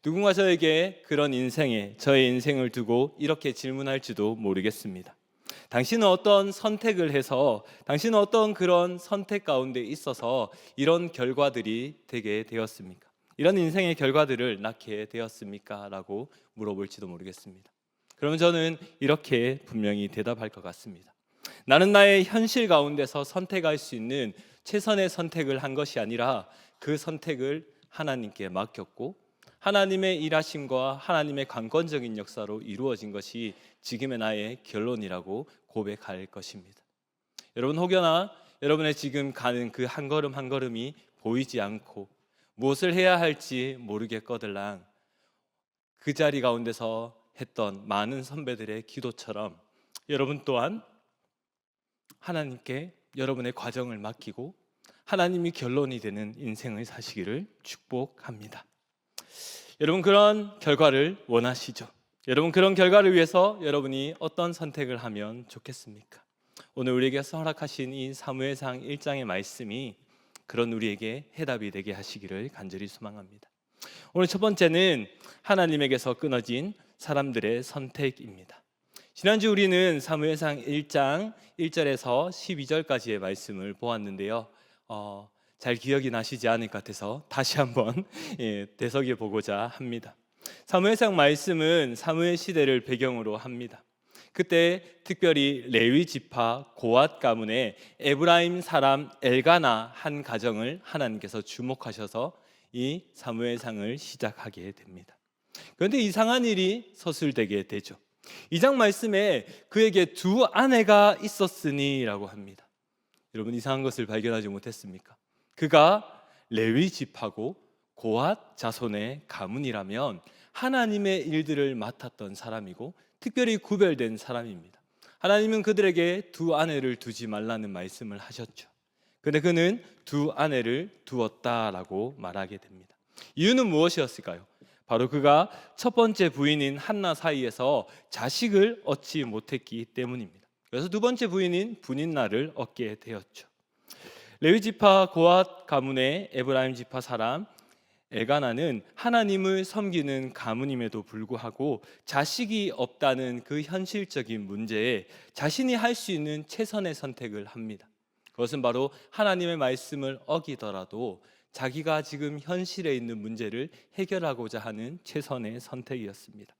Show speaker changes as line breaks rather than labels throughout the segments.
누군가 저에게 그런 저의 인생을 두고 이렇게 질문할지도 모르겠습니다. 당신은 어떤 선택을 해서, 당신은 어떤 그런 선택 가운데 있어서 이런 결과들이 되게 되었습니까? 이런 인생의 결과들을 낳게 되었습니까? 라고 물어볼지도 모르겠습니다. 그러면 저는 이렇게 분명히 대답할 것 같습니다. 나는 나의 현실 가운데서 선택할 수 있는 최선의 선택을 한 것이 아니라 그 선택을 하나님께 맡겼고, 하나님의 일하심과 하나님의 강권적인 역사로 이루어진 것이 지금의 나의 결론이라고 고백할 것입니다. 여러분, 혹여나 여러분의 지금 가는 그 한 걸음 한 걸음이 보이지 않고 무엇을 해야 할지 모르겠거들랑 그 자리 가운데서 했던 많은 선배들의 기도처럼 여러분 또한 하나님께 여러분의 과정을 맡기고 하나님이 결론이 되는 인생을 사시기를 축복합니다. 여러분, 그런 결과를 원하시죠? 여러분, 그런 결과를 위해서 여러분이 어떤 선택을 하면 좋겠습니까? 오늘 우리에게 허락하신 이 사무엘상 1장의 말씀이 그런 우리에게 해답이 되게 하시기를 간절히 소망합니다. 오늘 첫 번째는 하나님에게서 끊어진 사람들의 선택입니다. 지난주 우리는 사무엘상 1장 1절에서 12절까지의 말씀을 보았는데요. 잘 기억이 나시지 않을 것 같아서 다시 한번 되새겨 보고자 합니다. 사무엘상 말씀은 사무엘 시대를 배경으로 합니다. 그때 특별히 레위 지파 고앗 가문의 에브라임 사람 엘가나 한 가정을 하나님께서 주목하셔서 이 사무엘상을 시작하게 됩니다. 그런데 이상한 일이 서술되게 되죠. 2장 말씀에 그에게 두 아내가 있었으니라고 합니다. 여러분, 이상한 것을 발견하지 못했습니까? 그가 레위 지파고 고앗 자손의 가문이라면 하나님의 일들을 맡았던 사람이고 특별히 구별된 사람입니다. 하나님은 그들에게 두 아내를 두지 말라는 말씀을 하셨죠. 그런데 그는 두 아내를 두었다라고 말하게 됩니다. 이유는 무엇이었을까요? 바로 그가 첫 번째 부인인 한나 사이에서 자식을 얻지 못했기 때문입니다. 그래서 두 번째 부인인 분인나를 얻게 되었죠. 레위 지파 고앗 가문의 에브라임 지파 사람 엘가나는 하나님을 섬기는 가문임에도 불구하고 자식이 없다는 그 현실적인 문제에 자신이 할 수 있는 최선의 선택을 합니다. 그것은 바로 하나님의 말씀을 어기더라도 자기가 지금 현실에 있는 문제를 해결하고자 하는 최선의 선택이었습니다.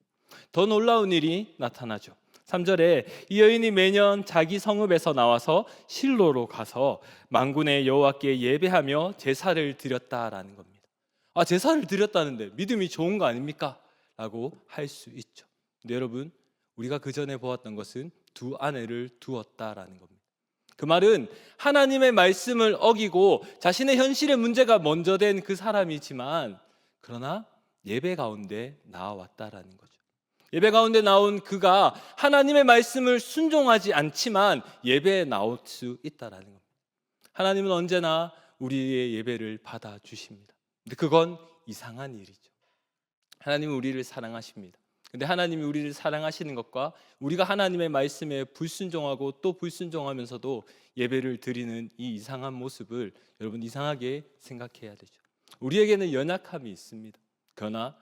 더 놀라운 일이 나타나죠. 3절에 이 여인이 매년 자기 성읍에서 나와서 실로로 가서 만군의 여호와께 예배하며 제사를 드렸다라는 겁니다. 제사를 드렸다는데 믿음이 좋은 거 아닙니까? 라고 할 수 있죠. 근데 여러분, 우리가 그 전에 보았던 것은 두 아내를 두었다라는 겁니다. 그 말은 하나님의 말씀을 어기고 자신의 현실의 문제가 먼저 된 그 사람이지만 그러나 예배 가운데 나왔다라는 거죠. 예배 가운데 나온 그가 하나님의 말씀을 순종하지 않지만 예배에 나올 수 있다라는 겁니다. 하나님은 언제나 우리의 예배를 받아주십니다. 근데 그건 이상한 일이죠. 하나님은 우리를 사랑하십니다. 근데 하나님이 우리를 사랑하시는 것과 우리가 하나님의 말씀에 불순종하고 또 불순종하면서도 예배를 드리는 이 이상한 모습을 여러분 이상하게 생각해야 되죠. 우리에게는 연약함이 있습니다. 그러나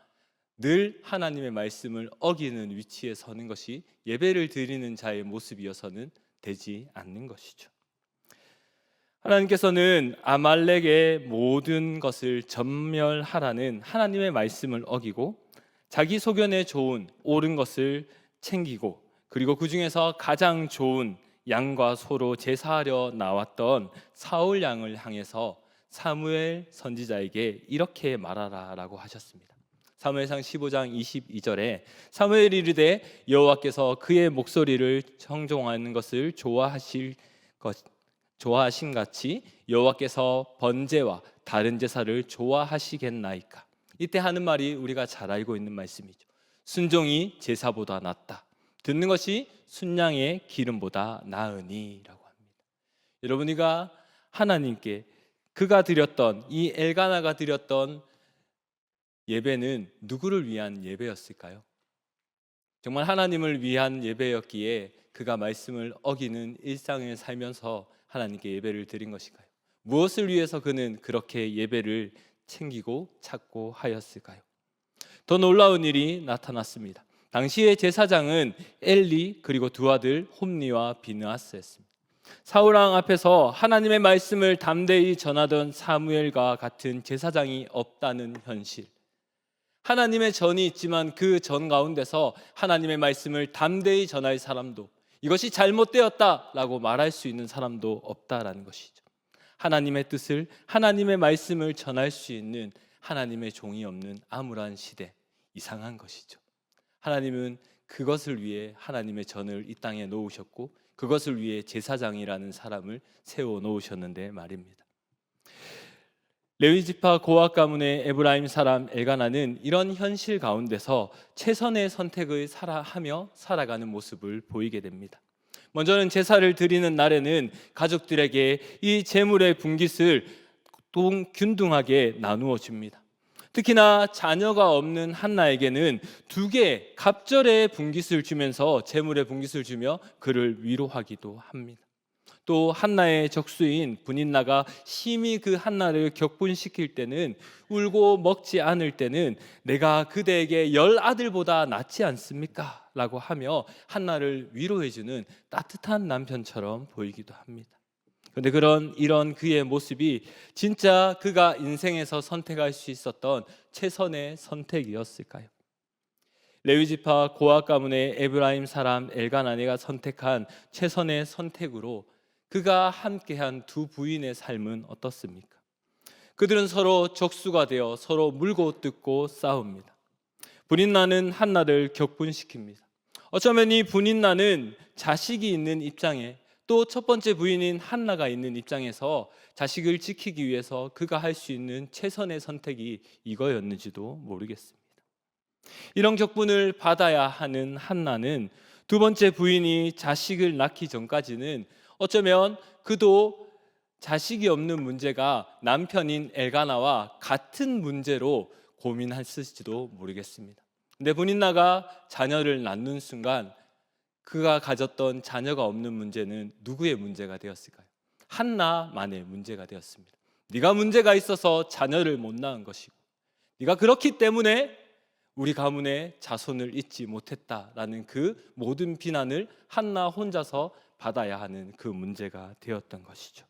늘 하나님의 말씀을 어기는 위치에 서는 것이 예배를 드리는 자의 모습이어서는 되지 않는 것이죠. 하나님께서는 아말렉의 모든 것을 전멸하라는 하나님의 말씀을 어기고 자기 소견에 좋은 옳은 것을 챙기고 그리고 그 중에서 가장 좋은 양과 소로 제사하려 나왔던 사울 양을 향해서 사무엘 선지자에게 이렇게 말하라라고 하셨습니다. 사무엘상 15장 22절에 사무엘이 이르되 여호와께서 그의 목소리를 청종하는 것을 좋아하신 같이 여호와께서 번제와 다른 제사를 좋아하시겠나이까. 이때 하는 말이 우리가 잘 알고 있는 말씀이죠. 순종이 제사보다 낫다. 듣는 것이 순양의 기름보다 나으니라고 합니다. 여러분이가 하나님께 그가 드렸던 이 엘가나가 드렸던 예배는 누구를 위한 예배였을까요? 정말 하나님을 위한 예배였기에 그가 말씀을 어기는 일상을 살면서 하나님께 예배를 드린 것일까요? 무엇을 위해서 그는 그렇게 예배를 챙기고 찾고 하였을까요? 더 놀라운 일이 나타났습니다. 당시의 제사장은 엘리 그리고 두 아들 홈니와 비느하스였습니다. 사울왕 앞에서 하나님의 말씀을 담대히 전하던 사무엘과 같은 제사장이 없다는 현실, 하나님의 전이 있지만 그 전 가운데서 하나님의 말씀을 담대히 전할 사람도, 이것이 잘못되었다라고 말할 수 있는 사람도 없다라는 것이죠. 하나님의 뜻을, 하나님의 말씀을 전할 수 있는 하나님의 종이 없는 암울한 시대, 이상한 것이죠. 하나님은 그것을 위해 하나님의 전을 이 땅에 놓으셨고 그것을 위해 제사장이라는 사람을 세워 놓으셨는데 말입니다. 레위지파 고핫 가문의 에브라임 사람 엘가나는 이런 현실 가운데서 최선의 선택을 하며 살아가는 모습을 보이게 됩니다. 먼저는 제사를 드리는 날에는 가족들에게 이 제물의 분깃을 균등하게 나누어 줍니다. 특히나 자녀가 없는 한나에게는 2개 갑절의 분깃을 주면서 제물의 분깃을 주며 그를 위로하기도 합니다. 또 한나의 적수인 분인나가 심히 그 한나를 격분시킬 때는, 울고 먹지 않을 때는 내가 그대에게 10아들보다 낫지 않습니까? 라고 하며 한나를 위로해주는 따뜻한 남편처럼 보이기도 합니다. 그런데 이런 그의 모습이 진짜 그가 인생에서 선택할 수 있었던 최선의 선택이었을까요? 레위지파 고핫 가문의 에브라임 사람 엘가나네가 선택한 최선의 선택으로 그가 함께한 2 부인의 삶은 어떻습니까? 그들은 서로 적수가 되어 서로 물고 뜯고 싸웁니다. 분인나는 한나를 격분시킵니다. 어쩌면 이 분인나는 자식이 있는 입장에, 또 첫 번째 부인인 한나가 있는 입장에서 자식을 지키기 위해서 그가 할 수 있는 최선의 선택이 이거였는지도 모르겠습니다. 이런 격분을 받아야 하는 한나는 2번째 부인이 자식을 낳기 전까지는 어쩌면 그도 자식이 없는 문제가 남편인 엘가나와 같은 문제로 고민했을지도 모르겠습니다. 근데 분인나가 자녀를 낳는 순간 그가 가졌던 자녀가 없는 문제는 누구의 문제가 되었을까요? 한나만의 문제가 되었습니다. 네가 문제가 있어서 자녀를 못 낳은 것이고, 네가 그렇기 때문에 우리 가문의 자손을 잇지 못했다라는 그 모든 비난을 한나 혼자서 받아야 하는 그 문제가 되었던 것이죠.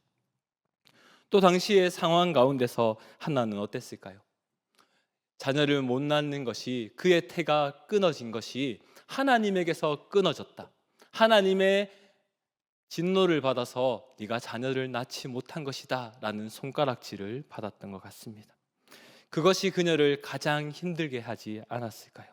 또 당시의 상황 가운데서 한나는 어땠을까요? 자녀를 못 낳는 것이, 그의 태가 끊어진 것이 하나님에게서 끊어졌다, 하나님의 진노를 받아서 네가 자녀를 낳지 못한 것이다 라는 손가락질을 받았던 것 같습니다. 그것이 그녀를 가장 힘들게 하지 않았을까요?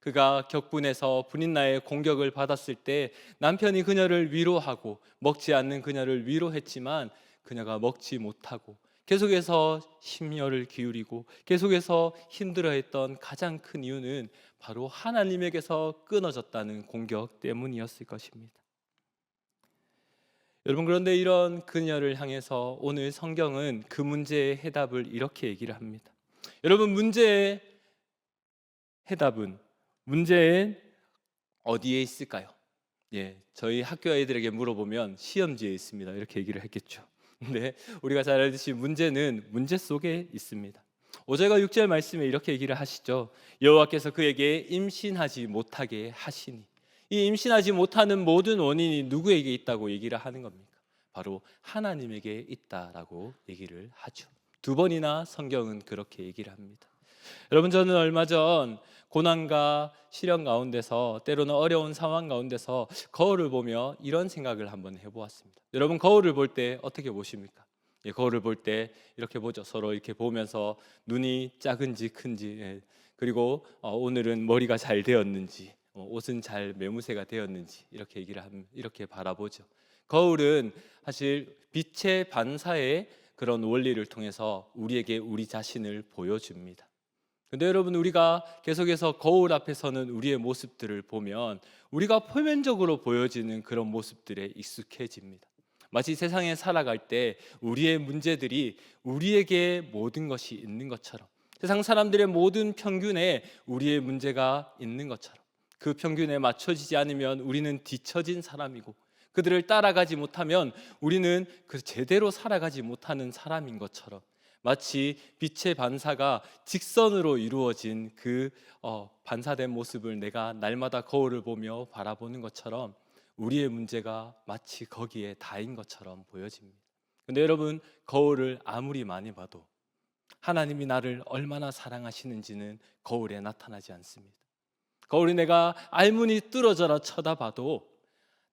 그가 격분해서 분인나의 공격을 받았을 때 남편이 그녀를 위로하고 먹지 않는 그녀를 위로했지만 그녀가 먹지 못하고 계속해서 심려를 기울이고 계속해서 힘들어했던 가장 큰 이유는 바로 하나님에게서 끊어졌다는 공격 때문이었을 것입니다. 여러분, 그런데 이런 그녀를 향해서 오늘 성경은 그 문제의 해답을 이렇게 얘기를 합니다. 여러분, 문제의 해답은 문제의 어디에 있을까요? 저희 학교 아이들에게 물어보면 시험지에 있습니다 이렇게 얘기를 했겠죠. 근데 우리가 잘 알듯이 문제는 문제 속에 있습니다. 5절과 6절 말씀에 이렇게 얘기를 하시죠. 여호와께서 그에게 임신하지 못하게 하시니, 이 임신하지 못하는 모든 원인이 누구에게 있다고 얘기를 하는 겁니까? 바로 하나님에게 있다라고 얘기를 하죠. 2번이나 성경은 그렇게 얘기를 합니다. 여러분, 저는 얼마 전 고난과 시련 가운데서, 때로는 어려운 상황 가운데서 거울을 보며 이런 생각을 한번 해보았습니다. 여러분, 거울을 볼 때 어떻게 보십니까? 거울을 볼 때 이렇게 보죠. 서로 이렇게 보면서 눈이 작은지 큰지, 그리고 오늘은 머리가 잘 되었는지, 옷은 잘 매무새가 되었는지 이렇게 바라보죠. 거울은 사실 빛의 반사의 그런 원리를 통해서 우리에게 우리 자신을 보여줍니다. 근데 여러분, 우리가 계속해서 거울 앞에서는 우리의 모습들을 보면 우리가 표면적으로 보여지는 그런 모습들에 익숙해집니다. 마치 세상에 살아갈 때 우리의 문제들이 우리에게 모든 것이 있는 것처럼, 세상 사람들의 모든 평균에 우리의 문제가 있는 것처럼, 그 평균에 맞춰지지 않으면 우리는 뒤처진 사람이고, 그들을 따라가지 못하면 우리는 제대로 살아가지 못하는 사람인 것처럼, 마치 빛의 반사가 직선으로 이루어진 그 반사된 모습을 내가 날마다 거울을 보며 바라보는 것처럼 우리의 문제가 마치 거기에 다인 것처럼 보여집니다. 근데 여러분, 거울을 아무리 많이 봐도 하나님이 나를 얼마나 사랑하시는지는 거울에 나타나지 않습니다. 거울이 내가 알문이 뚫어져라 쳐다봐도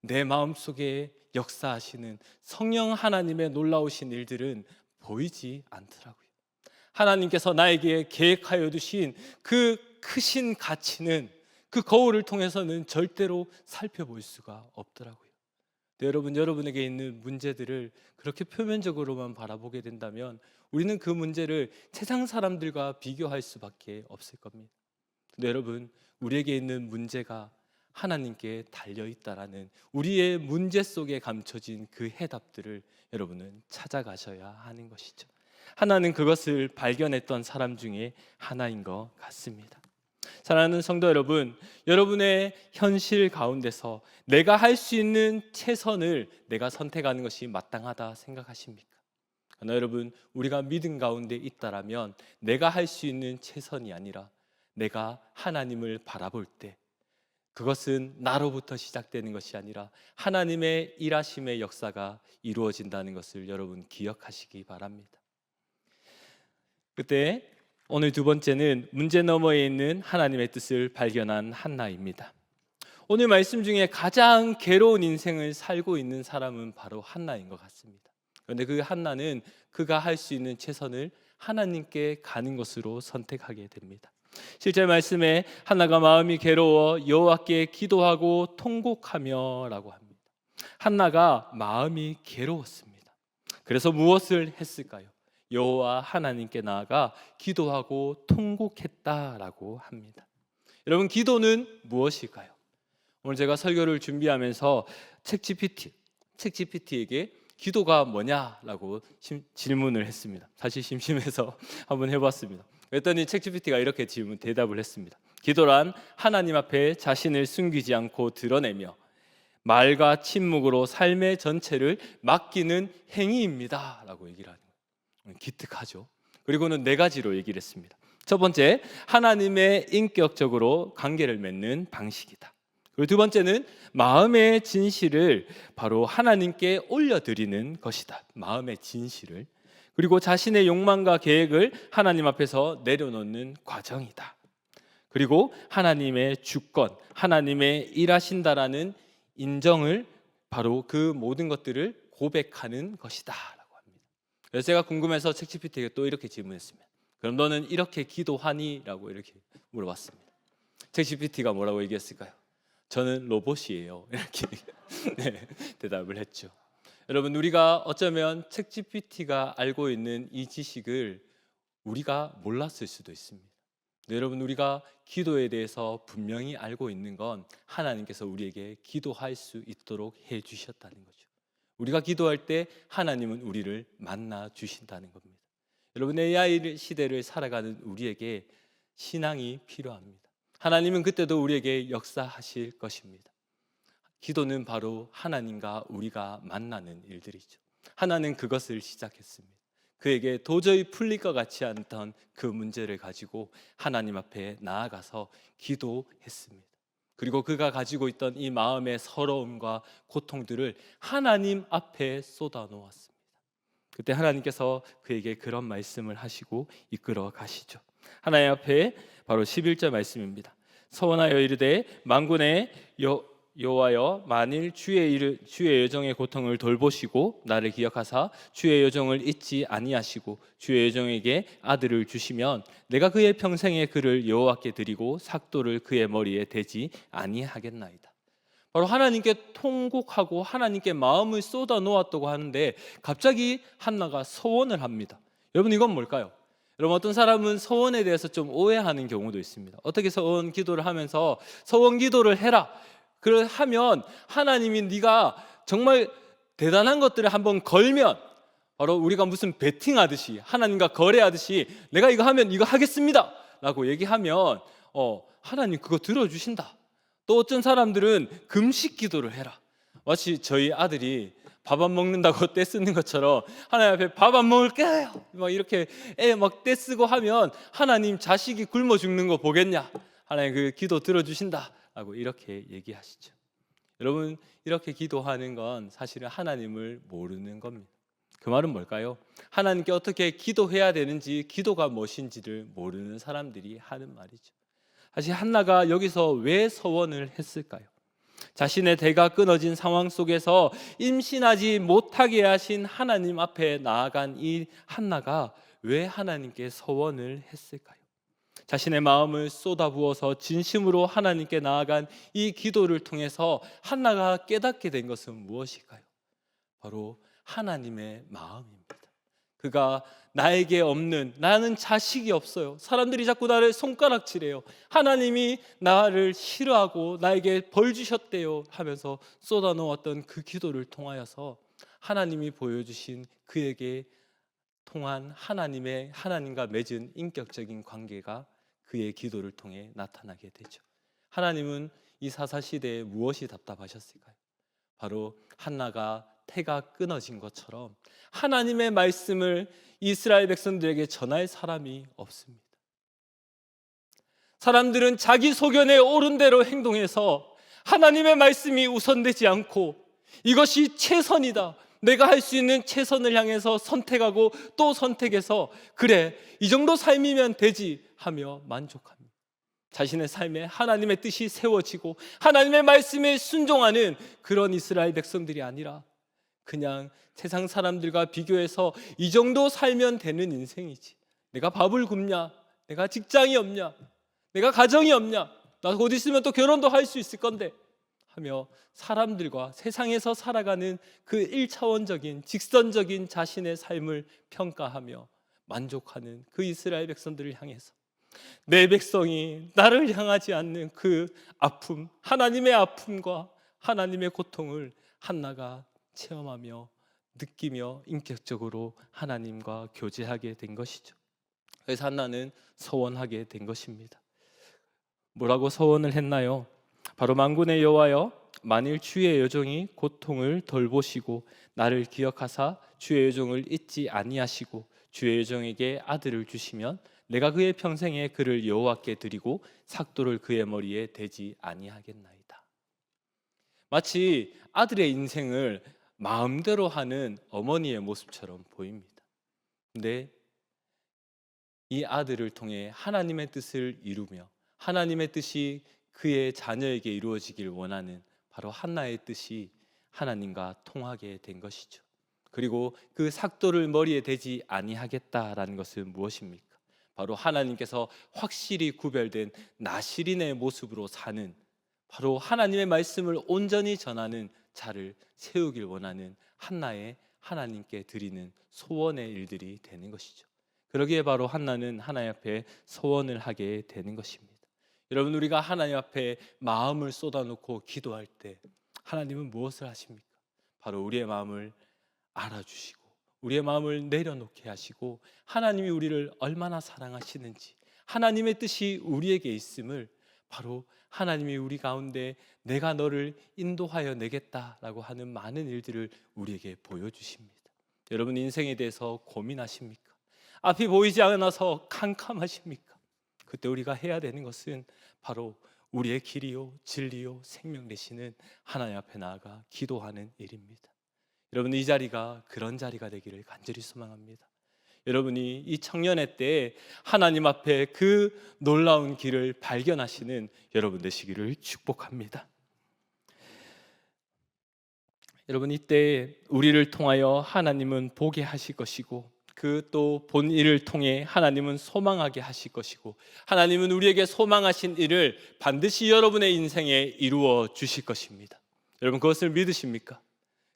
내 마음속에 역사하시는 성령 하나님의 놀라우신 일들은 보이지 않더라고요. 하나님께서 나에게 계획하여 두신 그 크신 가치는 그 거울을 통해서는 절대로 살펴볼 수가 없더라고요. 여러분, 여러분에게 있는 문제들을 그렇게 표면적으로만 바라보게 된다면 우리는 그 문제를 세상 사람들과 비교할 수밖에 없을 겁니다. 근데 여러분, 우리에게 있는 문제가 하나님께 달려있다라는 우리의 문제 속에 감춰진 그 해답들을 여러분은 찾아가셔야 하는 것이죠. 하나는 그것을 발견했던 사람 중에 하나인 것 같습니다. 사랑하는 성도 여러분, 여러분의 현실 가운데서 내가 할 수 있는 최선을 내가 선택하는 것이 마땅하다 생각하십니까? 그러나 여러분, 우리가 믿음 가운데 있다라면 내가 할 수 있는 최선이 아니라 내가 하나님을 바라볼 때 그것은 나로부터 시작되는 것이 아니라 하나님의 일하심의 역사가 이루어진다는 것을 여러분 기억하시기 바랍니다. 그때 오늘 두 번째는 문제 너머에 있는 하나님의 뜻을 발견한 한나입니다. 오늘 말씀 중에 가장 괴로운 인생을 살고 있는 사람은 바로 한나인 것 같습니다. 그런데 그 한나는 그가 할 수 있는 최선을 하나님께 가는 것으로 선택하게 됩니다. 실제 말씀에 한나가 마음이 괴로워 여호와께 기도하고 통곡하며 라고 합니다. 한나가 마음이 괴로웠습니다. 그래서 무엇을 했을까요? 여호와 하나님께 나아가 기도하고 통곡했다라고 합니다. 여러분, 기도는 무엇일까요? 오늘 제가 설교를 준비하면서 챗GPT에게 기도가 뭐냐라고 질문을 했습니다. 사실 심심해서 한번 해봤습니다. 그랬더니 챗GPT가 이렇게 대답을 했습니다. 기도란 하나님 앞에 자신을 숨기지 않고 드러내며 말과 침묵으로 삶의 전체를 맡기는 행위입니다 라고 얘기를 하는 거예요. 기특하죠. 그리고는 네 가지로 얘기를 했습니다. 첫 번째, 하나님의 인격적으로 관계를 맺는 방식이다. 그리고 두 번째는 마음의 진실을 바로 하나님께 올려드리는 것이다. 마음의 진실을. 그리고 자신의 욕망과 계획을 하나님 앞에서 내려놓는 과정이다. 그리고 하나님의 주권, 하나님의 일하신다라는 인정을 바로 그 모든 것들을 고백하는 것이다 라고 합니다. 그래서 제가 궁금해서 챗GPT에게 또 이렇게 질문했습니다. 그럼 너는 이렇게 기도하니? 라고 이렇게 물어봤습니다. 챗GPT가 뭐라고 얘기했을까요? 저는 로봇이에요. 이렇게 네, 대답을 했죠. 여러분, 우리가 어쩌면 챗GPT가 알고 있는 이 지식을 우리가 몰랐을 수도 있습니다. 네, 여러분, 우리가 기도에 대해서 분명히 알고 있는 건 하나님께서 우리에게 기도할 수 있도록 해주셨다는 거죠. 우리가 기도할 때 하나님은 우리를 만나 주신다는 겁니다. 여러분, AI 시대를 살아가는 우리에게 신앙이 필요합니다. 하나님은 그때도 우리에게 역사하실 것입니다. 기도는 바로 하나님과 우리가 만나는 일들이죠. 하나는 그것을 시작했습니다. 그에게 도저히 풀릴 것 같지 않던 그 문제를 가지고 하나님 앞에 나아가서 기도했습니다. 그리고 그가 가지고 있던 이 마음의 서러움과 고통들을 하나님 앞에 쏟아 놓았습니다. 그때 하나님께서 그에게 그런 말씀을 하시고 이끌어 가시죠. 하나님 앞에 바로 11절 말씀입니다. 서원하여 이르되 만군의 여호와여, 만일 주의 여정의 고통을 돌보시고 나를 기억하사 주의 여정을 잊지 아니하시고 주의 여정에게 아들을 주시면 내가 그의 평생의 그를 여호와께 드리고 삭도를 그의 머리에 대지 아니하겠나이다. 바로 하나님께 통곡하고 하나님께 마음을 쏟아 놓았다고 하는데 갑자기 한나가 서원을 합니다. 여러분, 이건 뭘까요? 여러분, 어떤 사람은 서원에 대해서 좀 오해하는 경우도 있습니다. 어떻게 서원 기도를 하면서 서원 기도를 해라, 그걸 하면 하나님이 네가 정말 대단한 것들을 한번 걸면 바로 우리가 무슨 베팅하듯이 하나님과 거래하듯이 내가 이거 하면 이거 하겠습니다 라고 얘기하면 하나님 그거 들어주신다. 또 어떤 사람들은 금식 기도를 해라. 마치 저희 아들이 밥 안 먹는다고 떼쓰는 것처럼 하나님 앞에 밥 안 먹을게요 막 이렇게 애 막 떼쓰고 하면 하나님 자식이 굶어 죽는 거 보겠냐? 하나님 그 기도 들어주신다라고 이렇게 얘기하시죠. 여러분, 이렇게 기도하는 건 사실은 하나님을 모르는 겁니다. 그 말은 뭘까요? 하나님께 어떻게 기도해야 되는지, 기도가 무엇인지를 모르는 사람들이 하는 말이죠. 사실 한나가 여기서 왜 서원을 했을까요? 자신의 대가 끊어진 상황 속에서 임신하지 못하게 하신 하나님 앞에 나아간 이 한나가 왜 하나님께 서원을 했을까요? 자신의 마음을 쏟아부어서 진심으로 하나님께 나아간 이 기도를 통해서 한나가 깨닫게 된 것은 무엇일까요? 바로 하나님의 마음입니다. 그가 나에게 없는, 나는 자식이 없어요, 사람들이 자꾸 나를 손가락질해요, 하나님이 나를 싫어하고 나에게 벌 주셨대요 하면서 쏟아놓았던 그 기도를 통하여서 하나님이 보여주신 그에게 통한 하나님과 맺은 인격적인 관계가 그의 기도를 통해 나타나게 되죠. 하나님은 이 사사시대에 무엇이 답답하셨을까요? 바로 한나가 태가 끊어진 것처럼 하나님의 말씀을 이스라엘 백성들에게 전할 사람이 없습니다. 사람들은 자기 소견에 옳은 대로 행동해서 하나님의 말씀이 우선되지 않고 이것이 최선이다, 내가 할 수 있는 최선을 향해서 선택하고 또 선택해서 그래, 이 정도 삶이면 되지 하며 만족합니다. 자신의 삶에 하나님의 뜻이 세워지고 하나님의 말씀에 순종하는 그런 이스라엘 백성들이 아니라 그냥 세상 사람들과 비교해서 이 정도 살면 되는 인생이지, 내가 밥을 굶냐, 내가 직장이 없냐, 내가 가정이 없냐, 나 곧 있으면 또 결혼도 할 수 있을 건데 하며 사람들과 세상에서 살아가는 그 1차원적인 직선적인 자신의 삶을 평가하며 만족하는 그 이스라엘 백성들을 향해서 내 백성이 나를 향하지 않는 그 아픔, 하나님의 아픔과 하나님의 고통을 한나가 체험하며 느끼며 인격적으로 하나님과 교제하게 된 것이죠. 그래서 한나는 서원하게 된 것입니다. 뭐라고 서원을 했나요? 바로 만군의 여호와여, 만일 주의 여종이 고통을 덜 보시고 나를 기억하사 주의 여종을 잊지 아니하시고 주의 여종에게 아들을 주시면 내가 그의 평생에 그를 여호와께 드리고 삭도를 그의 머리에 대지 아니하겠나이다. 마치 아들의 인생을 마음대로 하는 어머니의 모습처럼 보입니다. 근데 이 아들을 통해 하나님의 뜻을 이루며 하나님의 뜻이 그의 자녀에게 이루어지길 원하는 바로 한나의 뜻이 하나님과 통하게 된 것이죠. 그리고 그 삭도를 머리에 대지 아니하겠다라는 것은 무엇입니까? 바로 하나님께서 확실히 구별된 나시린의 모습으로 사는, 바로 하나님의 말씀을 온전히 전하는 자를 세우길 원하는 한나의 하나님께 드리는 소원의 일들이 되는 것이죠. 그러기에 바로 한나는 하나님 앞에 소원을 하게 되는 것입니다. 여러분, 우리가 하나님 앞에 마음을 쏟아놓고 기도할 때 하나님은 무엇을 하십니까? 바로 우리의 마음을 알아주시고 우리의 마음을 내려놓게 하시고 하나님이 우리를 얼마나 사랑하시는지, 하나님의 뜻이 우리에게 있음을 바로 하나님이 우리 가운데 내가 너를 인도하여 내겠다라고 하는 많은 일들을 우리에게 보여주십니다. 여러분, 인생에 대해서 고민하십니까? 앞이 보이지 않아서 캄캄하십니까? 그때 우리가 해야 되는 것은 바로 우리의 길이요 진리요 생명 되시는 하나님 앞에 나아가 기도하는 일입니다. 여러분, 이 자리가 그런 자리가 되기를 간절히 소망합니다. 여러분이 이 청년의 때에 하나님 앞에 그 놀라운 길을 발견하시는 여러분 되시기를 축복합니다. 여러분, 이때 우리를 통하여 하나님은 보게 하실 것이고 그 또 본 일을 통해 하나님은 소망하게 하실 것이고 하나님은 우리에게 소망하신 일을 반드시 여러분의 인생에 이루어 주실 것입니다. 여러분, 그것을 믿으십니까?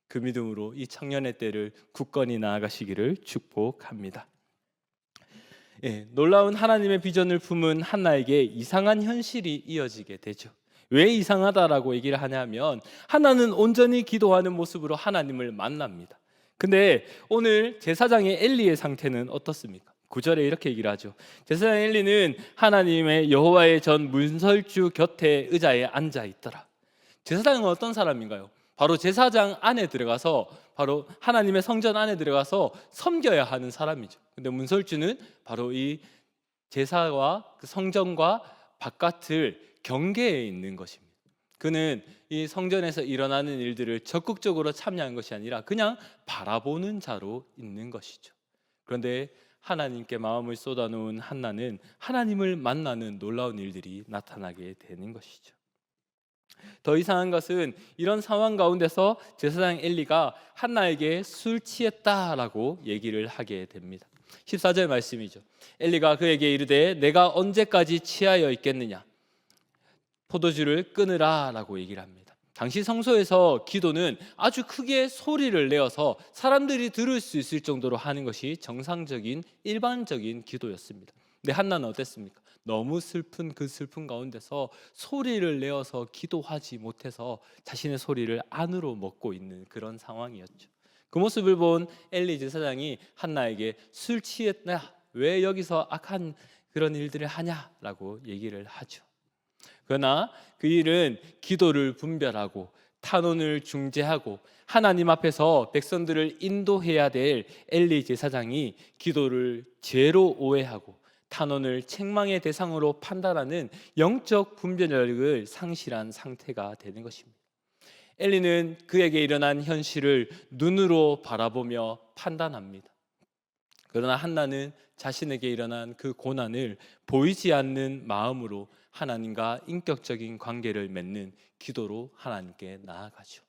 그 믿음으로 이 청년의 때를 굳건히 나아가시기를 축복합니다. 놀라운 하나님의 비전을 품은 한나에게 이상한 현실이 이어지게 되죠. 왜 이상하다라고 얘기를 하냐면 한나는 온전히 기도하는 모습으로 하나님을 만납니다. 근데 오늘 제사장의 엘리의 상태는 어떻습니까? 9절에 이렇게 얘기를 하죠. 제사장 엘리는 하나님의 여호와의 전 문설주 곁에 의자에 앉아 있더라. 제사장은 어떤 사람인가요? 바로 제사장 안에 들어가서 바로 하나님의 성전 안에 들어가서 섬겨야 하는 사람이죠. 근데 문설주는 바로 이 제사와 그 성전과 바깥을 경계에 있는 것입니다. 그는 이 성전에서 일어나는 일들을 적극적으로 참여한 것이 아니라 그냥 바라보는 자로 있는 것이죠. 그런데 하나님께 마음을 쏟아놓은 한나는 하나님을 만나는 놀라운 일들이 나타나게 되는 것이죠. 더 이상한 것은 이런 상황 가운데서 제사장 엘리가 한나에게 술 취했다라고 얘기를 하게 됩니다. 14절 말씀이죠. 엘리가 그에게 이르되 내가 언제까지 취하여 있겠느냐, 포도주를 끊으라 라고 얘기를 합니다. 당시 성소에서 기도는 아주 크게 소리를 내어서 사람들이 들을 수 있을 정도로 하는 것이 정상적인 일반적인 기도였습니다. 근데 한나는 어땠습니까? 너무 슬픈 그 슬픈 가운데서 소리를 내어서 기도하지 못해서 자신의 소리를 안으로 먹고 있는 그런 상황이었죠. 그 모습을 본 엘리 제사장이 한나에게 술 취했나? 왜 여기서 악한 그런 일들을 하냐라고 얘기를 하죠. 그러나 그 일은 기도를 분별하고 탄원을 중재하고 하나님 앞에서 백성들을 인도해야 될 엘리 제사장이 기도를 죄로 오해하고 탄원을 책망의 대상으로 판단하는 영적 분별력을 상실한 상태가 되는 것입니다. 엘리는 그에게 일어난 현실을 눈으로 바라보며 판단합니다. 그러나 한나는 자신에게 일어난 그 고난을 보이지 않는 마음으로 하나님과 인격적인 관계를 맺는 기도로 하나님께 나아가죠.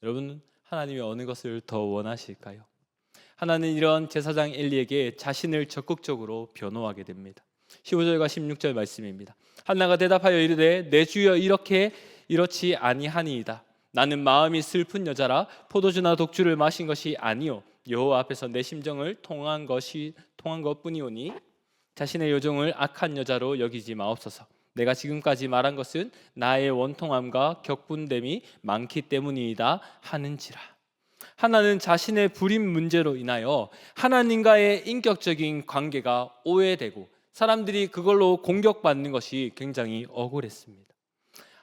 여러분, 하나님이 어느 것을 더 원하실까요? 하나는 이런 제사장 엘리에게 자신을 적극적으로 변호하게 됩니다. 15절과 16절 말씀입니다. 한나가 대답하여 이르되 내 주여 이렇지 아니하니이다. 나는 마음이 슬픈 여자라 포도주나 독주를 마신 것이 아니요 여호와 앞에서 내 심정을 통한 것뿐이오니 자신의 요정을 악한 여자로 여기지 마옵소서. 내가 지금까지 말한 것은 나의 원통함과 격분됨이 많기 때문이다 하는지라. 하나는 자신의 불임 문제로 인하여 하나님과의 인격적인 관계가 오해되고 사람들이 그걸로 공격받는 것이 굉장히 억울했습니다.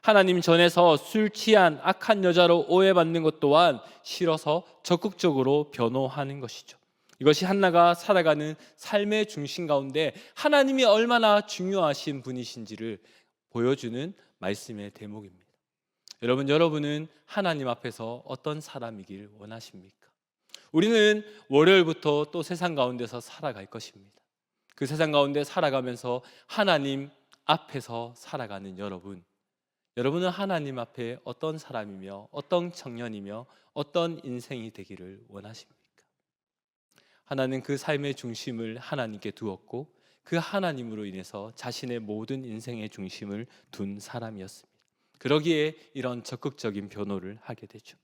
하나님 전에서 술 취한 악한 여자로 오해받는 것 또한 싫어서 적극적으로 변호하는 것이죠. 이것이 한나가 살아가는 삶의 중심 가운데 하나님이 얼마나 중요하신 분이신지를 보여주는 말씀의 대목입니다. 여러분은 하나님 앞에서 어떤 사람이길 원하십니까? 우리는 월요일부터 또 세상 가운데서 살아갈 것입니다. 그 세상 가운데 살아가면서 하나님 앞에서 살아가는 여러분은 하나님 앞에 어떤 사람이며 어떤 청년이며 어떤 인생이 되기를 원하십니까? 하나는 그 삶의 중심을 하나님께 두었고 그 하나님으로 인해서 자신의 모든 인생의 중심을 둔 사람이었습니다. 그러기에 이런 적극적인 변호를 하게 되죠.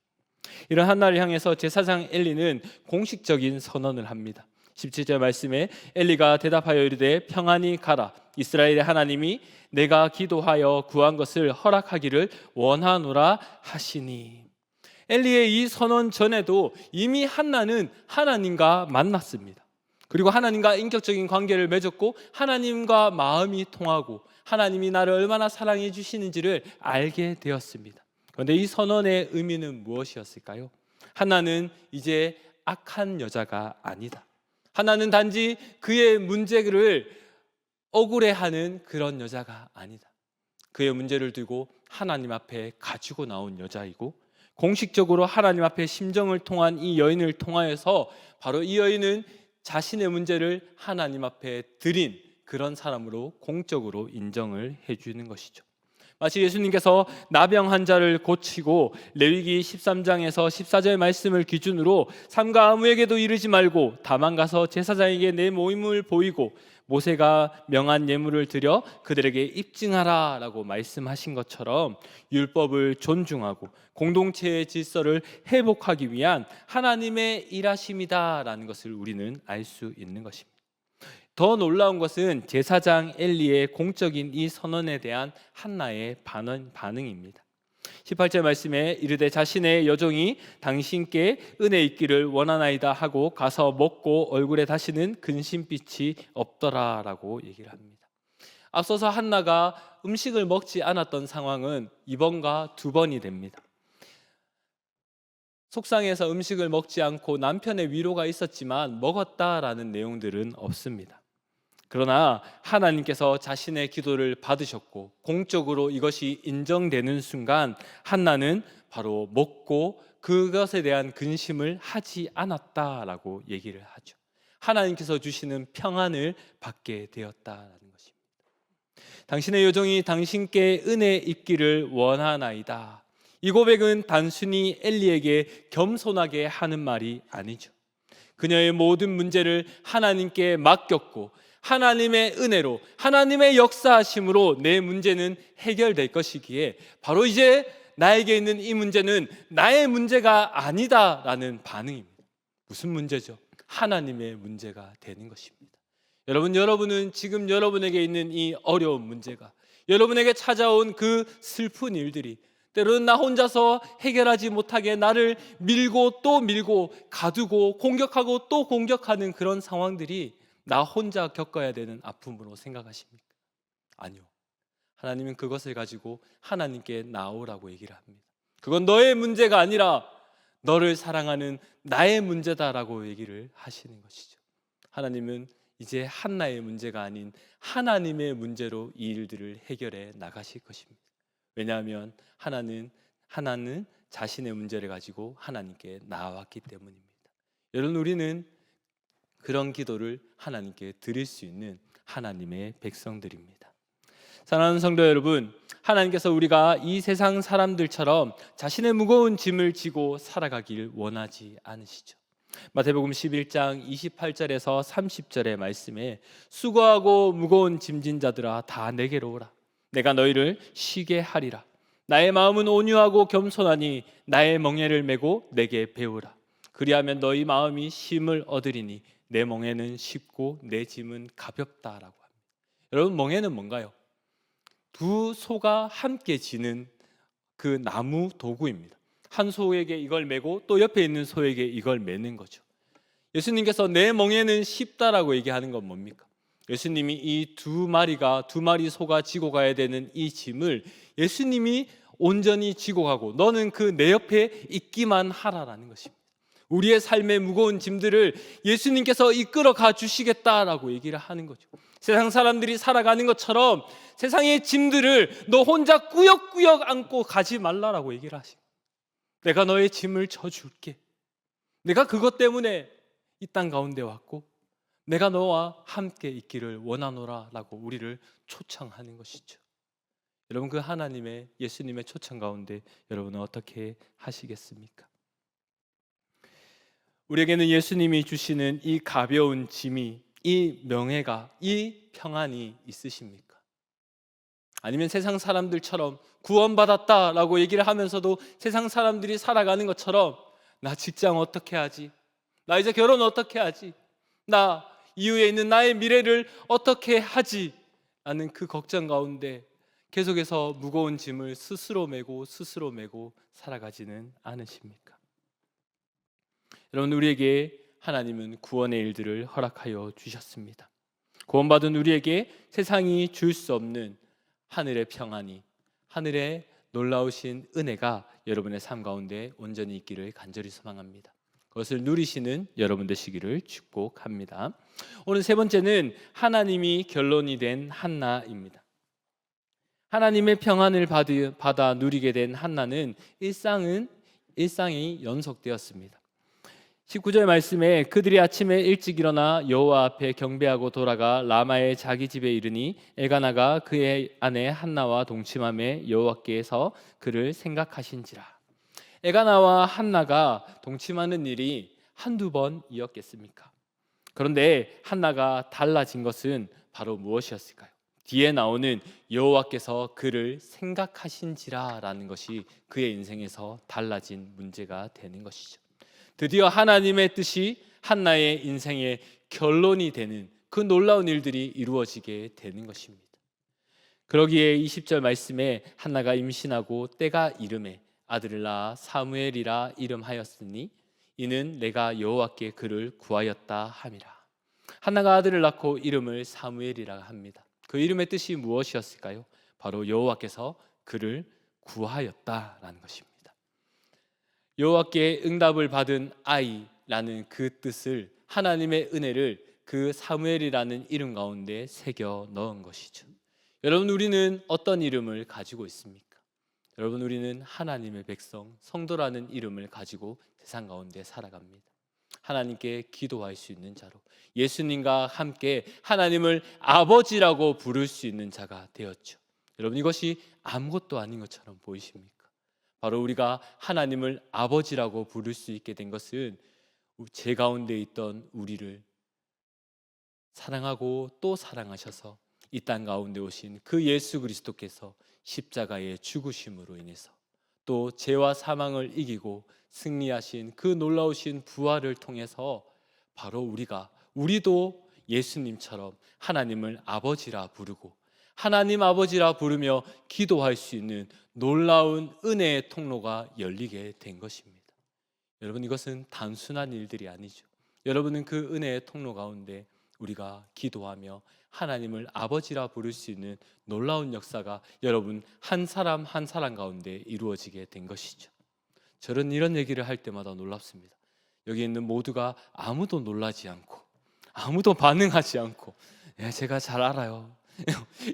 이런 한나를 향해서 제사장 엘리는 공식적인 선언을 합니다. 17절 말씀에 엘리가 대답하여 이르되 평안히 가라. 이스라엘의 하나님이 내가 기도하여 구한 것을 허락하기를 원하노라 하시니. 엘리의 이 선언 전에도 이미 한나는 하나님과 만났습니다. 그리고 하나님과 인격적인 관계를 맺었고 하나님과 마음이 통하고 하나님이 나를 얼마나 사랑해 주시는지를 알게 되었습니다. 그런데 이 선언의 의미는 무엇이었을까요? 한나는 이제 악한 여자가 아니다. 하나는 단지 그의 문제를 억울해하는 그런 여자가 아니다. 그의 문제를 두고 하나님 앞에 가지고 나온 여자이고 공식적으로 하나님 앞에 심정을 통한 이 여인을 통하여서 바로 이 여인은 자신의 문제를 하나님 앞에 드린 그런 사람으로 공적으로 인정을 해주는 것이죠. 마치 예수님께서 나병 환자를 고치고 레위기 13장에서 14절 말씀을 기준으로 삼가 아무에게도 이르지 말고 다만 가서 제사장에게 내 모임을 보이고 모세가 명한 예물을 드려 그들에게 입증하라 라고 말씀하신 것처럼 율법을 존중하고 공동체의 질서를 회복하기 위한 하나님의 일하심이다라는 것을 우리는 알 수 있는 것입니다. 더 놀라운 것은 제사장 엘리의 공적인 이 선언에 대한 한나의 반응입니다. 18절 말씀에 이르되 자신의 여종이 당신께 은혜 있기를 원하나이다 하고 가서 먹고 얼굴에 다시는 근심빛이 없더라 라고 얘기를 합니다. 앞서서 한나가 음식을 먹지 않았던 상황은 이번과 두 번이 됩니다. 속상해서 음식을 먹지 않고 남편의 위로가 있었지만 먹었다라는 내용들은 없습니다. 그러나 하나님께서 자신의 기도를 받으셨고 공적으로 이것이 인정되는 순간 한나는 바로 먹고 그것에 대한 근심을 하지 않았다라고 얘기를 하죠. 하나님께서 주시는 평안을 받게 되었다라는 것입니다. 당신의 요정이 당신께 은혜 입기를 원하나이다. 이 고백은 단순히 엘리에게 겸손하게 하는 말이 아니죠. 그녀의 모든 문제를 하나님께 맡겼고 하나님의 은혜로 하나님의 역사하심으로 내 문제는 해결될 것이기에 바로 이제 나에게 있는 이 문제는 나의 문제가 아니다라는 반응입니다. 무슨 문제죠? 하나님의 문제가 되는 것입니다. 여러분은 지금 여러분에게 있는 이 어려운 문제가, 여러분에게 찾아온 그 슬픈 일들이 때로는 나 혼자서 해결하지 못하게 나를 밀고 또 밀고 가두고 공격하고 또 공격하는 그런 상황들이 나 혼자 겪어야 되는 아픔으로 생각하십니까? 아니요. 하나님은 그것을 가지고 하나님께 나오라고 얘기를 합니다. 그건 너의 문제가 아니라 너를 사랑하는 나의 문제다라고 얘기를 하시는 것이죠. 하나님은 이제 한나의 문제가 아닌 하나님의 문제로 이 일들을 해결해 나가실 것입니다. 왜냐하면 하나는 자신의 문제를 가지고 하나님께 나왔기 때문입니다. 여러분, 우리는 그런 기도를 하나님께 드릴 수 있는 하나님의 백성들입니다. 사랑하는 성도 여러분, 하나님께서 우리가 이 세상 사람들처럼 자신의 무거운 짐을 지고 살아가길 원하지 않으시죠. 마태복음 11장 28절에서 30절의 말씀에 수고하고 무거운 짐진 자들아 다 내게로 오라. 내가 너희를 쉬게 하리라. 나의 마음은 온유하고 겸손하니 나의 멍에를 메고 내게 배우라. 그리하면 너희 마음이 쉼을 얻으리니 내 멍에는 쉽고 내 짐은 가볍다라고 합니다. 여러분, 멍에는 뭔가요? 두 소가 함께 지는 그 나무 도구입니다. 한 소에게 이걸 메고 또 옆에 있는 소에게 이걸 메는 거죠. 예수님께서 내 멍에는 쉽다라고 얘기하는 건 뭡니까? 예수님이 이 두 마리 소가 지고 가야 되는 이 짐을 예수님이 온전히 지고 가고 너는 그 내 옆에 있기만 하라라는 것입니다. 우리의 삶의 무거운 짐들을 예수님께서 이끌어 가 주시겠다라고 얘기를 하는 거죠. 세상 사람들이 살아가는 것처럼 세상의 짐들을 너 혼자 꾸역꾸역 안고 가지 말라라고 얘기를 하시고, 내가 너의 짐을 져줄게. 내가 그것 때문에 이 땅 가운데 왔고 내가 너와 함께 있기를 원하노라라고 우리를 초청하는 것이죠. 여러분, 그 하나님의 예수님의 초청 가운데 여러분은 어떻게 하시겠습니까? 우리에게는 예수님이 주시는 이 가벼운 짐이, 이 명예가, 이 평안이 있으십니까? 아니면 세상 사람들처럼 구원받았다라고 얘기를 하면서도 세상 사람들이 살아가는 것처럼 나 직장 어떻게 하지? 나 이제 결혼 어떻게 하지? 나 이후에 있는 나의 미래를 어떻게 하지? 라는 그 걱정 가운데 계속해서 무거운 짐을 스스로 메고 살아가지는 않으십니까? 여러분, 우리에게 하나님은 구원의 일들을 허락하여 주셨습니다. 구원받은 우리에게 세상이 줄 수 없는 하늘의 평안이, 하늘의 놀라우신 은혜가 여러분의 삶 가운데 온전히 있기를 간절히 소망합니다. 그것을 누리시는 여러분 되시기를 축복합니다. 오늘 세 번째는 하나님이 결론이 된 한나입니다. 하나님의 평안을 받아 누리게 된 한나는 일상이 연속되었습니다. 19절 말씀에 그들이 아침에 일찍 일어나 여호와 앞에 경배하고 돌아가 라마의 자기 집에 이르니 엘가나가 그의 아내 한나와 동침하며 여호와께서 그를 생각하신지라. 엘가나와 한나가 동침하는 일이 한두 번이었겠습니까? 그런데 한나가 달라진 것은 바로 무엇이었을까요? 뒤에 나오는 여호와께서 그를 생각하신지라라는 것이 그의 인생에서 달라진 문제가 되는 것이죠. 드디어 하나님의 뜻이 한나의 인생의 결론이 되는 그 놀라운 일들이 이루어지게 되는 것입니다. 그러기에 20절 말씀에 한나가 임신하고 때가 이름에 아들을 낳아 사무엘이라 이름하였으니 이는 내가 여호와께 그를 구하였다 함이라. 한나가 아들을 낳고 이름을 사무엘이라 합니다. 그 이름의 뜻이 무엇이었을까요? 바로 여호와께서 그를 구하였다라는 것입니다. 여호와께 응답을 받은 아이라는 그 뜻을, 하나님의 은혜를 그 사무엘이라는 이름 가운데 새겨 넣은 것이죠. 여러분, 우리는 어떤 이름을 가지고 있습니까? 여러분, 우리는 하나님의 백성, 성도라는 이름을 가지고 세상 가운데 살아갑니다. 하나님께 기도할 수 있는 자로, 예수님과 함께 하나님을 아버지라고 부를 수 있는 자가 되었죠. 여러분, 이것이 아무것도 아닌 것처럼 보이십니까? 바로 우리가 하나님을 아버지라고 부를 수 있게 된 것은 제 가운데 있던 우리를 사랑하고 또 사랑하셔서 이 땅 가운데 오신 그 예수 그리스도께서 십자가의 죽으심으로 인해서, 또 죄와 사망을 이기고 승리하신 그 놀라우신 부활을 통해서 바로 우리도 예수님처럼 하나님을 아버지라 부르고 하나님 아버지라 부르며 기도할 수 있는 놀라운 은혜의 통로가 열리게 된 것입니다. 여러분, 이것은 단순한 일들이 아니죠. 여러분은 그 은혜의 통로 가운데 우리가 기도하며 하나님을 아버지라 부를 수 있는 놀라운 역사가 여러분 한 사람 한 사람 가운데 이루어지게 된 것이죠. 저는 이런 얘기를 할 때마다 놀랍습니다. 여기 있는 모두가 아무도 놀라지 않고 아무도 반응하지 않고, 제가 잘 알아요,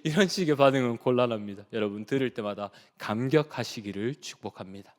이런 식의 반응은 곤란합니다. 여러분, 들을 때마다 감격하시기를 축복합니다.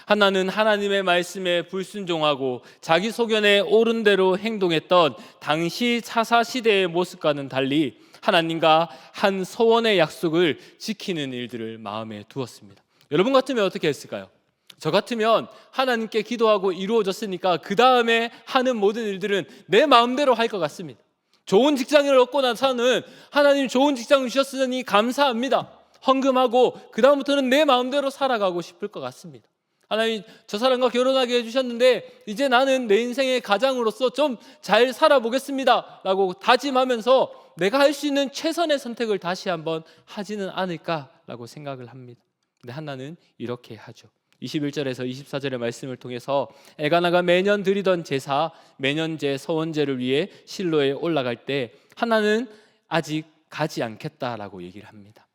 한나는 하나님의 말씀에 불순종하고 자기 소견에 옳은 대로 행동했던 당시 차사 시대의 모습과는 달리 하나님과 한 서원의 약속을 지키는 일들을 마음에 두었습니다. 여러분 같으면 어떻게 했을까요? 저 같으면 하나님께 기도하고 이루어졌으니까 그 다음에 하는 모든 일들은 내 마음대로 할 것 같습니다. 좋은 직장을 얻고 나서는 하나님 좋은 직장을 주셨으니 감사합니다, 헌금하고 그 다음부터는 내 마음대로 살아가고 싶을 것 같습니다. 하나님, 저 사람과 결혼하게 해주셨는데 이제 나는 내 인생의 가장으로서 좀 잘 살아보겠습니다 라고 다짐하면서 내가 할 수 있는 최선의 선택을 다시 한번 하지는 않을까라고 생각을 합니다. 근데 한나는 이렇게 하죠. 21절에서 24절의 말씀을 통해서 엘가나가 매년 드리던 제사, 매년제 서원제를 위해 실로에 올라갈 때 한나는 아직 가지 않겠다라고 얘기를 합니다.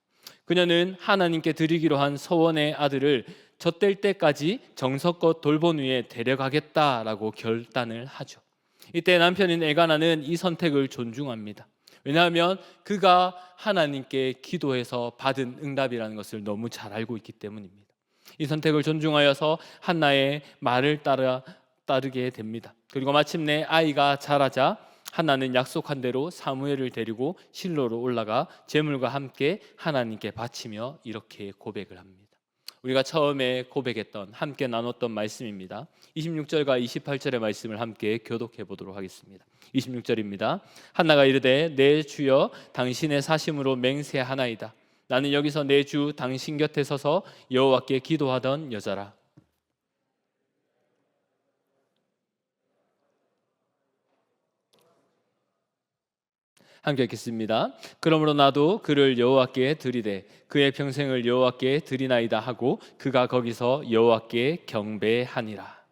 그녀는 하나님께 드리기로 한 서원의 아들을 젖될 때까지 정성껏 돌본 위에 데려가겠다라고 결단을 하죠. 이때 남편인 엘가나는 이 선택을 존중합니다. 왜냐하면 그가 하나님께 기도해서 받은 응답이라는 것을 너무 잘 알고 있기 때문입니다. 이 선택을 존중하여서 한나의 말을 따르게 됩니다. 그리고 마침내 아이가 자라자 한나는 약속한 대로 사무엘을 데리고 실로로 올라가 제물과 함께 하나님께 바치며 이렇게 고백을 합니다. 우리가 처음에 고백했던, 함께 나눴던 말씀입니다. 26절과 28절의 말씀을 함께 교독해 보도록 하겠습니다. 26절입니다. 한나가 이르되 내 주여 당신의 사심으로 맹세하나이다. 나는 여기서 내 주 당신 곁에 서서 여호와께 기도하던 여자라. 함께 읽겠습니다. 그러므로 나도 그를 여호와께 드리되 그의 평생을 여호와께 드리나이다 하고 그가 거기서 여호와께 경배하니라.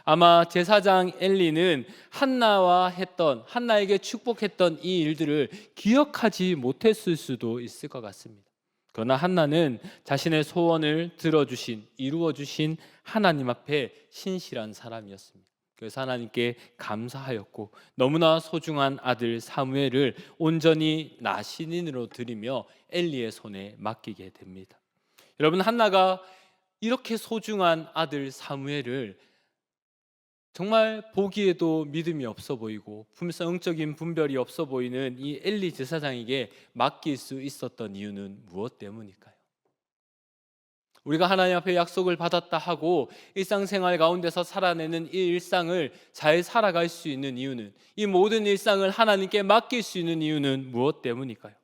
아마 제사장 엘리는 한나에게 축복했던 이 일들을 기억하지 못했을 수도 있을 것 같습니다. 그러나 한나는 자신의 소원을 들어주신, 이루어주신 하나님 앞에 신실한 사람이었습니다. 그래서 하나님께 감사하였고 너무나 소중한 아들 사무엘을 온전히 나신인으로 드리며 엘리의 손에 맡기게 됩니다. 여러분, 한나가 이렇게 소중한 아들 사무엘을 정말 보기에도 믿음이 없어 보이고 품성적인 분별이 없어 보이는 이 엘리 제사장에게 맡길 수 있었던 이유는 무엇 때문일까요? 우리가 하나님 앞에 약속을 받았다 하고 일상생활 가운데서 살아내는 이 일상을 잘 살아갈 수 있는 이유는, 이 모든 일상을 하나님께 맡길 수 있는 이유는 무엇 때문일까요?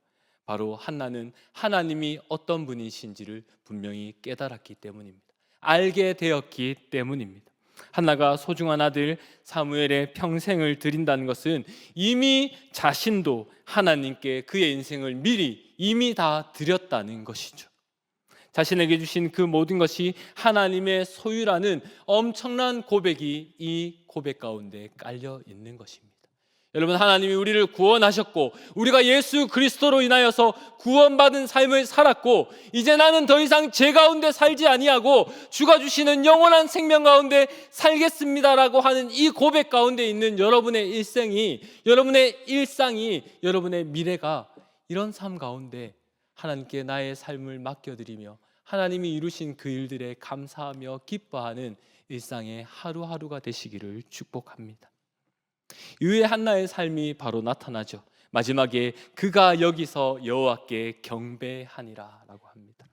바로 한나는 하나님이 어떤 분이신지를 분명히 깨달았기 때문입니다. 알게 되었기 때문입니다. 한나가 소중한 아들 사무엘의 평생을 드린다는 것은 이미 자신도 하나님께 그의 인생을 미리 이미 다 드렸다는 것이죠. 자신에게 주신 그 모든 것이 하나님의 소유라는 엄청난 고백이 이 고백 가운데 깔려 있는 것입니다. 여러분, 하나님이 우리를 구원하셨고 우리가 예수 그리스도로 인하여서 구원받은 삶을 살았고 이제 나는 더 이상 죄 가운데 살지 아니하고 주가 주시는 영원한 생명 가운데 살겠습니다라고 하는 이 고백 가운데 있는 여러분의 일생이, 여러분의 일상이, 여러분의 미래가 이런 삶 가운데 하나님께 나의 삶을 맡겨드리며 하나님이 이루신 그 일들에 감사하며 기뻐하는 일상의 하루하루가 되시기를 축복합니다. 이후에 한나의 삶이 바로 나타나죠. 마지막에 그가 여기서 여호와께 경배하니라 라고 합니다.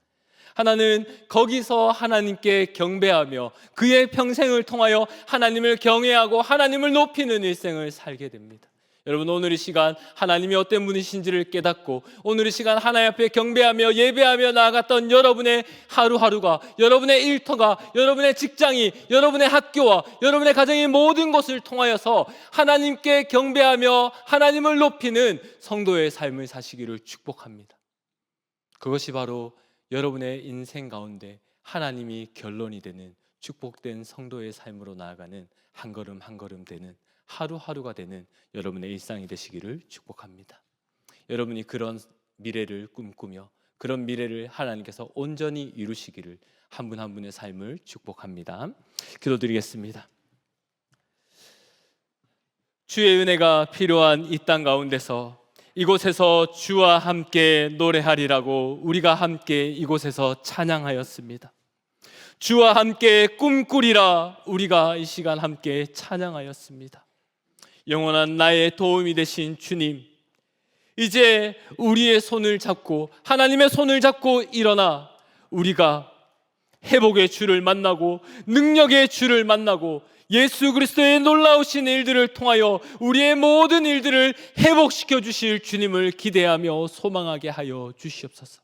하나는 거기서 하나님께 경배하며 그의 평생을 통하여 하나님을 경외하고 하나님을 높이는 일생을 살게 됩니다. 여러분, 오늘 이 시간 하나님이 어떤 분이신지를 깨닫고 오늘 이 시간 하나님 앞에 경배하며 예배하며 나아갔던 여러분의 하루하루가, 여러분의 일터가, 여러분의 직장이, 여러분의 학교와 여러분의 가정의 모든 것을 통하여서 하나님께 경배하며 하나님을 높이는 성도의 삶을 사시기를 축복합니다. 그것이 바로 여러분의 인생 가운데 하나님이 결론이 되는 축복된 성도의 삶으로 나아가는 한 걸음 한 걸음 되는 하루하루가 되는 여러분의 일상이 되시기를 축복합니다. 여러분이 그런 미래를 꿈꾸며 그런 미래를 하나님께서 온전히 이루시기를 한 분 한 분의 삶을 축복합니다. 기도드리겠습니다. 주의 은혜가 필요한 이 땅 가운데서 이곳에서 주와 함께 노래하리라고 우리가 함께 이곳에서 찬양하였습니다. 주와 함께 꿈꾸리라 우리가 이 시간 함께 찬양하였습니다. 영원한 나의 도움이 되신 주님, 이제 우리의 손을 잡고 하나님의 손을 잡고 일어나 우리가 회복의 주를 만나고 능력의 주를 만나고 예수 그리스도의 놀라우신 일들을 통하여 우리의 모든 일들을 회복시켜 주실 주님을 기대하며 소망하게 하여 주시옵소서.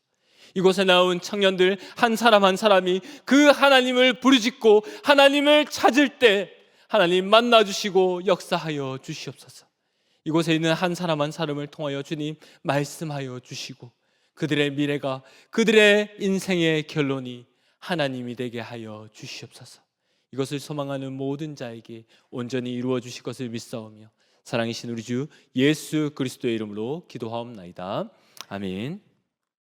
이곳에 나온 청년들 한 사람 한 사람이 그 하나님을 부르짖고 하나님을 찾을 때 하나님 만나주시고 역사하여 주시옵소서. 이곳에 있는 한 사람 한 사람을 통하여 주님 말씀하여 주시고 그들의 미래가, 그들의 인생의 결론이 하나님이 되게 하여 주시옵소서. 이것을 소망하는 모든 자에게 온전히 이루어 주실 것을 믿사오며 사랑이신 우리 주 예수 그리스도의 이름으로 기도하옵나이다. 아멘.